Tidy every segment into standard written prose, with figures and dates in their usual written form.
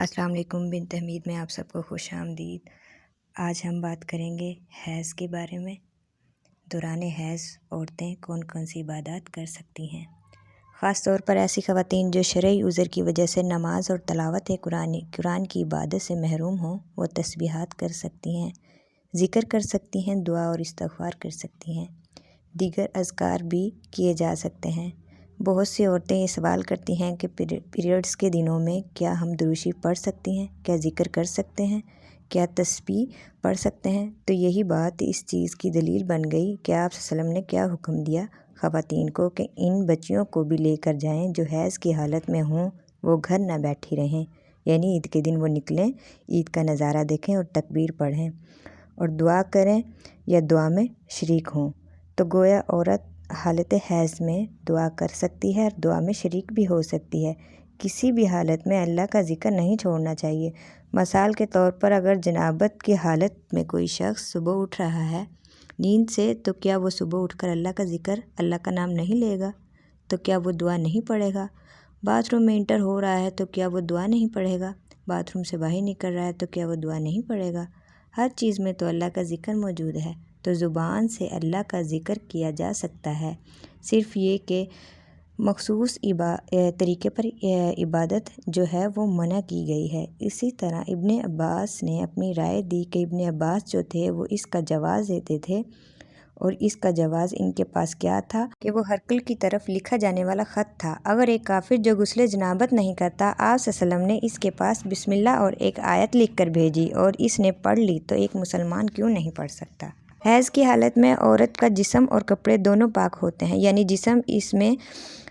السلام علیکم، بنت حمید میں آپ سب کو خوش آمدید۔ آج ہم بات کریں گے حیض کے بارے میں۔ دوران حیض عورتیں کون کون سی عبادات کر سکتی ہیں؟ خاص طور پر ایسی خواتین جو شرعی عذر کی وجہ سے نماز اور تلاوت قرآن کی عبادت سے محروم ہوں، وہ تسبیحات کر سکتی ہیں، ذکر کر سکتی ہیں، دعا اور استغفار کر سکتی ہیں، دیگر اذکار بھی کیے جا سکتے ہیں۔ بہت سی عورتیں یہ سوال کرتی ہیں کہ پیریڈز کے دنوں میں کیا ہم درود شریف پڑھ سکتی ہیں، کیا ذکر کر سکتے ہیں، کیا تسبیح پڑھ سکتے ہیں؟ تو یہی بات اس چیز کی دلیل بن گئی کہ آپ صلی اللہ علیہ وسلم نے کیا حکم دیا خواتین کو کہ ان بچیوں کو بھی لے کر جائیں جو حیض کی حالت میں ہوں، وہ گھر نہ بیٹھی رہیں، یعنی عید کے دن وہ نکلیں، عید کا نظارہ دیکھیں اور تکبیر پڑھیں اور دعا کریں یا دعا میں شریک ہوں۔ تو گویا عورت حالت حیض میں دعا کر سکتی ہے اور دعا میں شریک بھی ہو سکتی ہے۔ کسی بھی حالت میں اللہ کا ذکر نہیں چھوڑنا چاہیے۔ مثال کے طور پر اگر جنابت کی حالت میں کوئی شخص صبح اٹھ رہا ہے نیند سے، تو کیا وہ صبح اٹھ کر اللہ کا ذکر، اللہ کا نام نہیں لے گا؟ تو کیا وہ دعا نہیں پڑھے گا؟ باتھ روم میں انٹر ہو رہا ہے تو کیا وہ دعا نہیں پڑھے گا؟ باتھ روم سے باہر نکل رہا ہے تو کیا وہ دعا نہیں پڑھے گا؟ ہر چیز میں تو اللہ کا ذکر موجود ہے، تو زبان سے اللہ کا ذکر کیا جا سکتا ہے، صرف یہ کہ مخصوص طریقے پر عبادت جو ہے وہ منع کی گئی ہے۔ اسی طرح ابن عباس نے اپنی رائے دی کہ ابن عباس جو تھے وہ اس کا جواز دیتے تھے، اور اس کا جواز ان کے پاس کیا تھا کہ وہ ہرقل کی طرف لکھا جانے والا خط تھا۔ اگر ایک کافر جو غسل جنابت نہیں کرتا، آپ صلی اللہ علیہ وسلم نے اس کے پاس بسم اللہ اور ایک آیت لکھ کر بھیجی اور اس نے پڑھ لی، تو ایک مسلمان کیوں نہیں پڑھ سکتا؟ حیض کی حالت میں عورت کا جسم اور کپڑے دونوں پاک ہوتے ہیں، یعنی جسم اس میں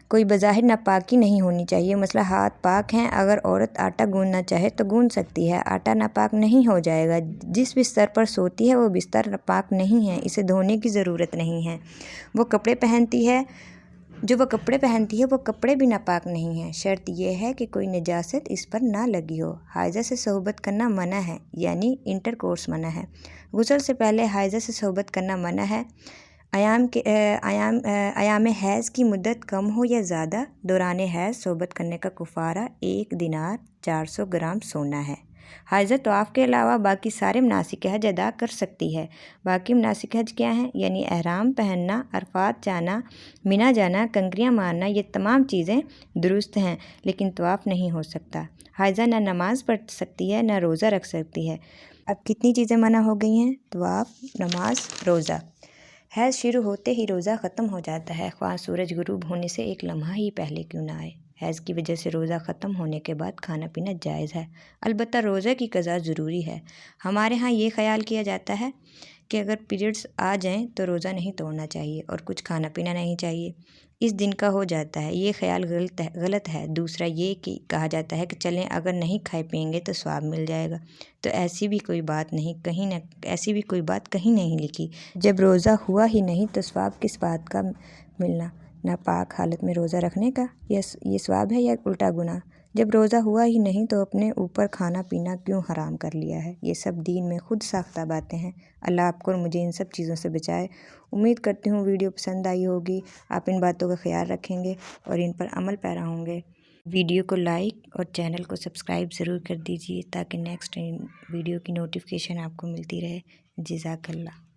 کوئی بظاہر ناپاکی نہیں ہونی چاہیے۔ مثلا ہاتھ پاک ہیں، اگر عورت آٹا گوندنا چاہے تو گوندھ سکتی ہے، آٹا ناپاک نہیں ہو جائے گا۔ جس بستر پر سوتی ہے وہ بستر پاک نہیں ہے، اسے دھونے کی ضرورت نہیں ہے۔ وہ کپڑے پہنتی ہے وہ کپڑے بھی ناپاک نہیں ہیں، شرط یہ ہے کہ کوئی نجاست اس پر نہ لگی ہو۔ حائضہ سے صحبت کرنا منع ہے، یعنی انٹر کورس منع ہے۔ غسل سے پہلے حائضہ سے صحبت کرنا منع ہے۔ ایام حیض کی مدت کم ہو یا زیادہ، دوران حیض صحبت کرنے کا کفارہ 1 دینار 400 گرام سونا ہے۔ حائضہ طواف کے علاوہ باقی سارے مناسک حج ادا کر سکتی ہے۔ باقی مناسک حج کیا ہیں؟ یعنی احرام پہننا، عرفات جانا، منی جانا، کنکریاں مارنا، یہ تمام چیزیں درست ہیں، لیکن طواف نہیں ہو سکتا۔ حائضہ نہ نماز پڑھ سکتی ہے، نہ روزہ رکھ سکتی ہے۔ اب کتنی چیزیں منع ہو گئی ہیں؟ طواف، نماز، روزہ۔ حیض شروع ہوتے ہی روزہ ختم ہو جاتا ہے، خواہ سورج غروب ہونے سے ایک لمحہ ہی پہلے کیوں نہ آئے۔ حیض کی وجہ سے روزہ ختم ہونے کے بعد کھانا پینا جائز ہے، البتہ روزے کی قضا ضروری ہے۔ ہمارے ہاں یہ خیال کیا جاتا ہے کہ اگر پیریڈز آ جائیں تو روزہ نہیں توڑنا چاہیے اور کچھ کھانا پینا نہیں چاہیے، اس دن کا ہو جاتا ہے۔ یہ خیال غلط ہے۔ دوسرا یہ کہ کہا جاتا ہے کہ چلیں اگر نہیں کھائے پئیں گے تو ثواب مل جائے گا، تو ایسی بھی کوئی بات کہیں نہیں لکھی۔ جب روزہ ہوا ہی نہیں تو ثواب کس بات کا ملنا؟ ناپاک حالت میں روزہ رکھنے کا یہ ثواب ہے یا الٹا گناہ؟ جب روزہ ہوا ہی نہیں تو اپنے اوپر کھانا پینا کیوں حرام کر لیا ہے؟ یہ سب دین میں خود ساختہ باتیں ہیں۔ اللہ آپ کو اور مجھے ان سب چیزوں سے بچائے۔ امید کرتی ہوں ویڈیو پسند آئی ہوگی، آپ ان باتوں کا خیال رکھیں گے اور ان پر عمل پیرا ہوں گے۔ ویڈیو کو لائک اور چینل کو سبسکرائب ضرور کر دیجیے تاکہ نیکسٹ ویڈیو کی نوٹیفیکیشن آپ کو ملتی رہے۔ جزاک اللہ۔